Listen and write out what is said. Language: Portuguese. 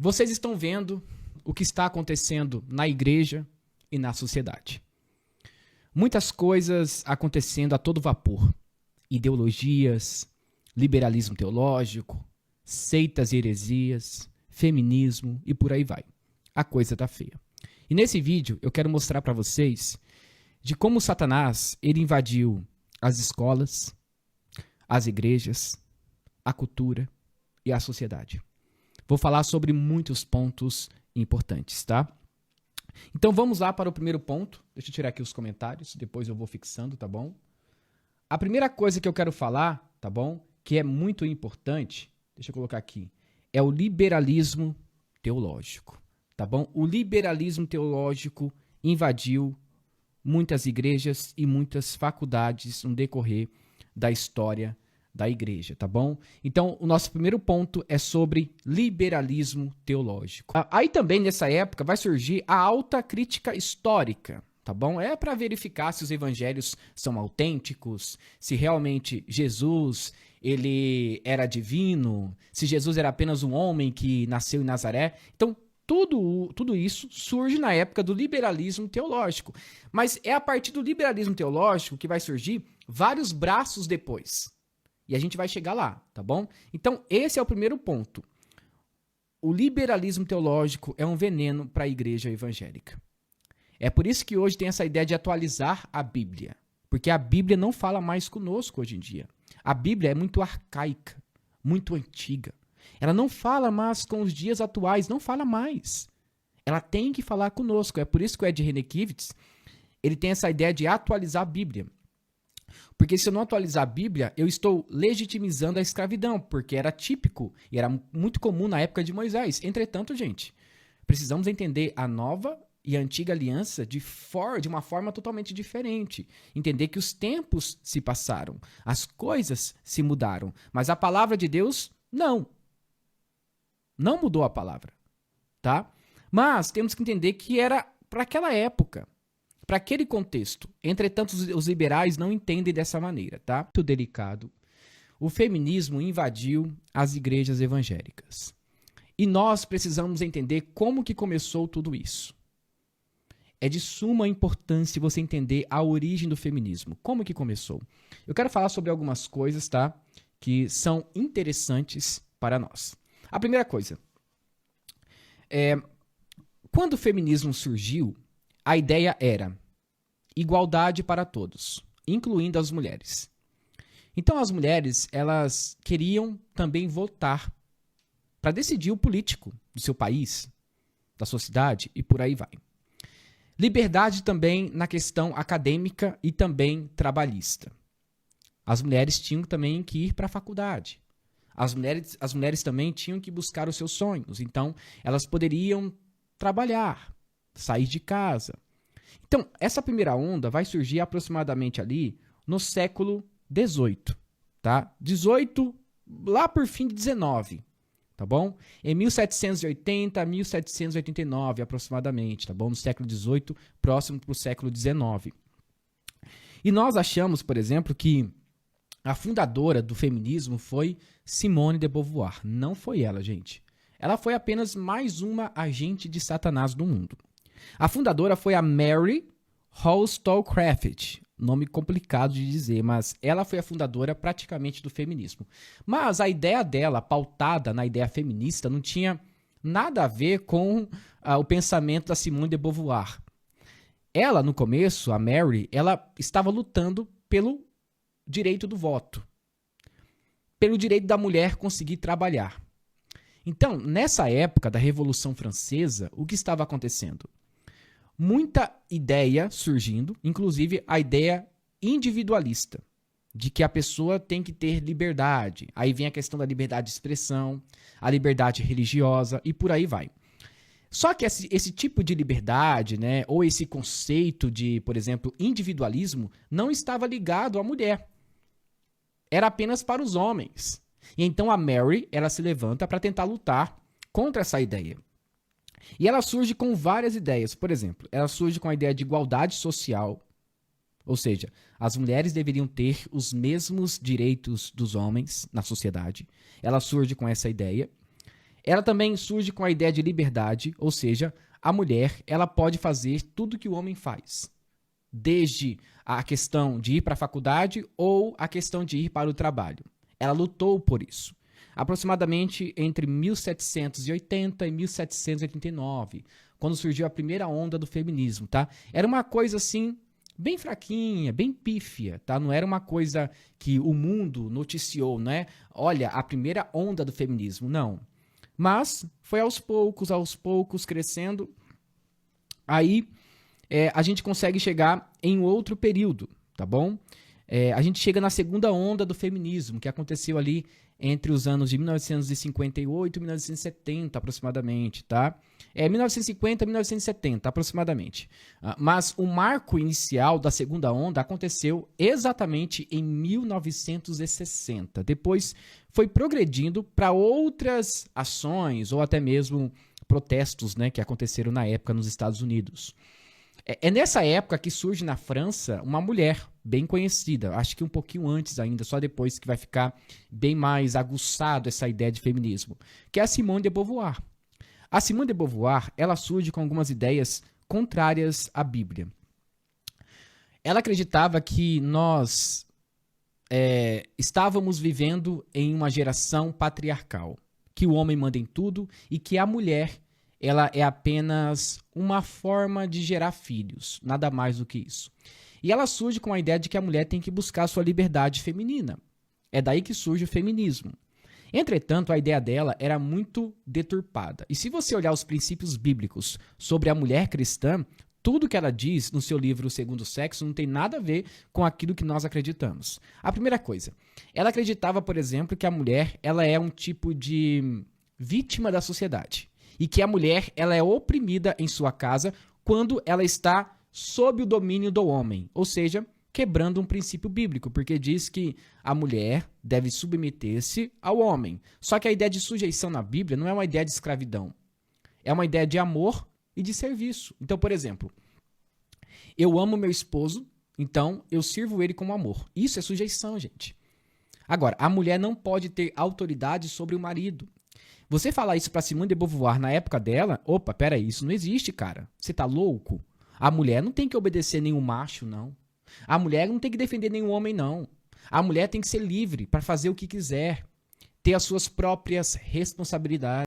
Vocês estão vendo o que está acontecendo na igreja e na sociedade. Muitas coisas acontecendo a todo vapor. Ideologias, liberalismo teológico, seitas e heresias, feminismo e por aí vai. A coisa tá feia. E nesse vídeo eu quero mostrar para vocês de como Satanás ele invadiu as escolas, as igrejas, a cultura e a sociedade. Vou falar sobre muitos pontos importantes, tá? Então vamos lá para o primeiro ponto. Deixa eu tirar aqui os comentários, depois eu vou fixando, tá bom? A primeira coisa que eu quero falar, tá bom? Que é muito importante, deixa eu colocar aqui, é o liberalismo teológico, tá bom? O liberalismo teológico invadiu muitas igrejas e muitas faculdades no decorrer da história da igreja, tá bom? Então, o nosso primeiro ponto é sobre liberalismo teológico. Aí também, nessa época, vai surgir a alta crítica histórica, tá bom? É para verificar se os evangelhos são autênticos, se realmente Jesus, ele era divino, se Jesus era apenas um homem que nasceu em Nazaré. Então, tudo isso surge na época do liberalismo teológico. Mas é a partir do liberalismo teológico que vai surgir vários braços depois. E a gente vai chegar lá, tá bom? Então, esse é o primeiro ponto. O liberalismo teológico é um veneno para a igreja evangélica. É por isso que hoje tem essa ideia de atualizar a Bíblia. Porque a Bíblia não fala mais conosco hoje em dia. A Bíblia é muito arcaica, muito antiga. Ela não fala mais com os dias atuais, não fala mais. Ela tem que falar conosco. É por isso que o Ed Renekiewicz, ele tem essa ideia de atualizar a Bíblia. Porque se eu não atualizar a Bíblia, eu estou legitimizando a escravidão, porque era típico e era muito comum na época de Moisés. Entretanto, gente, precisamos entender a nova e a antiga aliança de uma forma totalmente diferente. Entender que os tempos se passaram, as coisas se mudaram, mas a palavra de Deus, não. Não mudou a palavra, tá? Mas temos que entender que era para aquela época, para aquele contexto. Entretanto, os liberais não entendem dessa maneira, tá? Muito delicado. O feminismo invadiu as igrejas evangélicas. E nós precisamos entender como que começou tudo isso. É de suma importância você entender a origem do feminismo. Como que começou? Eu quero falar sobre algumas coisas, tá? Que são interessantes para nós. A primeira coisa, quando o feminismo surgiu, a ideia era igualdade para todos, incluindo as mulheres. Então as mulheres, elas queriam também votar para decidir o político do seu país, da sua cidade e por aí vai. Liberdade também na questão acadêmica e também trabalhista. As mulheres tinham também que ir para a faculdade. As mulheres também tinham que buscar os seus sonhos. Então, elas poderiam trabalhar, sair de casa. Então, essa primeira onda vai surgir aproximadamente ali no século XVIII, tá? 18, lá por fim de 19, tá bom? Em 1780 a 1789, aproximadamente, tá bom? No século XVIII, próximo para o século XIX. E nós achamos, por exemplo, que a fundadora do feminismo foi Simone de Beauvoir. Não foi ela, gente. Ela foi apenas mais uma agente de Satanás do mundo. A fundadora foi a Mary Wollstonecraft. Nome complicado de dizer, mas ela foi a fundadora praticamente do feminismo. Mas a ideia dela, pautada na ideia feminista, não tinha nada a ver com o pensamento da Simone de Beauvoir. Ela, no começo, a Mary, ela estava lutando pelo direito do voto, pelo direito da mulher conseguir trabalhar. Então, nessa época da Revolução Francesa, o que estava acontecendo? Muita ideia surgindo, inclusive a ideia individualista, de que a pessoa tem que ter liberdade. Aí vem a questão da liberdade de expressão, a liberdade religiosa e por aí vai. Só que esse tipo de liberdade, né, ou esse conceito de, por exemplo, individualismo, não estava ligado à mulher. Era apenas para os homens. E então a Mary, ela se levanta para tentar lutar contra essa ideia. E ela surge com várias ideias. Por exemplo, ela surge com a ideia de igualdade social, ou seja, as mulheres deveriam ter os mesmos direitos dos homens na sociedade. Ela surge com essa ideia. Ela também surge com a ideia de liberdade, ou seja, a mulher ela pode fazer tudo que o homem faz, desde a questão de ir para a faculdade ou a questão de ir para o trabalho. Ela lutou por isso. Aproximadamente entre 1780 e 1789, quando surgiu a primeira onda do feminismo, tá? Era uma coisa assim bem fraquinha, bem pífia, tá? Não era uma coisa que o mundo noticiou, né? Olha, a primeira onda do feminismo, não. Mas foi aos poucos crescendo. Aí a gente consegue chegar em outro período, tá bom? A gente chega na segunda onda do feminismo, que aconteceu ali entre os anos de 1958 e 1970, aproximadamente, tá? 1950 e 1970, aproximadamente. Mas o marco inicial da segunda onda aconteceu exatamente em 1960. Depois foi progredindo para outras ações ou até mesmo protestos, né, que aconteceram na época nos Estados Unidos. É nessa época que surge na França uma mulher bem conhecida, acho que um pouquinho antes ainda, só depois que vai ficar bem mais aguçado essa ideia de feminismo, que é a Simone de Beauvoir. A Simone de Beauvoir, ela surge com algumas ideias contrárias à Bíblia. Ela acreditava que nós estávamos vivendo em uma geração patriarcal, que o homem manda em tudo e que a mulher ela é apenas uma forma de gerar filhos, nada mais do que isso. E ela surge com a ideia de que a mulher tem que buscar a sua liberdade feminina. É daí que surge o feminismo. Entretanto, a ideia dela era muito deturpada. E se você olhar os princípios bíblicos sobre a mulher cristã, tudo que ela diz no seu livro O Segundo Sexo não tem nada a ver com aquilo que nós acreditamos. A primeira coisa, ela acreditava, por exemplo, que a mulher ela é um tipo de vítima da sociedade. E que a mulher ela é oprimida em sua casa quando ela está sob o domínio do homem, ou seja, quebrando um princípio bíblico, porque diz que a mulher deve submeter-se ao homem. Só que a ideia de sujeição na Bíblia não é uma ideia de escravidão, é uma ideia de amor e de serviço. Então, por exemplo, eu amo meu esposo, então eu sirvo ele com amor. Isso é sujeição, gente. Agora, a mulher não pode ter autoridade sobre o marido. Você falar isso para Simone de Beauvoir na época dela, opa, peraí, isso não existe, cara. Você tá louco? A mulher não tem que obedecer nenhum macho, não. A mulher não tem que defender nenhum homem, não. A mulher tem que ser livre para fazer o que quiser, ter as suas próprias responsabilidades.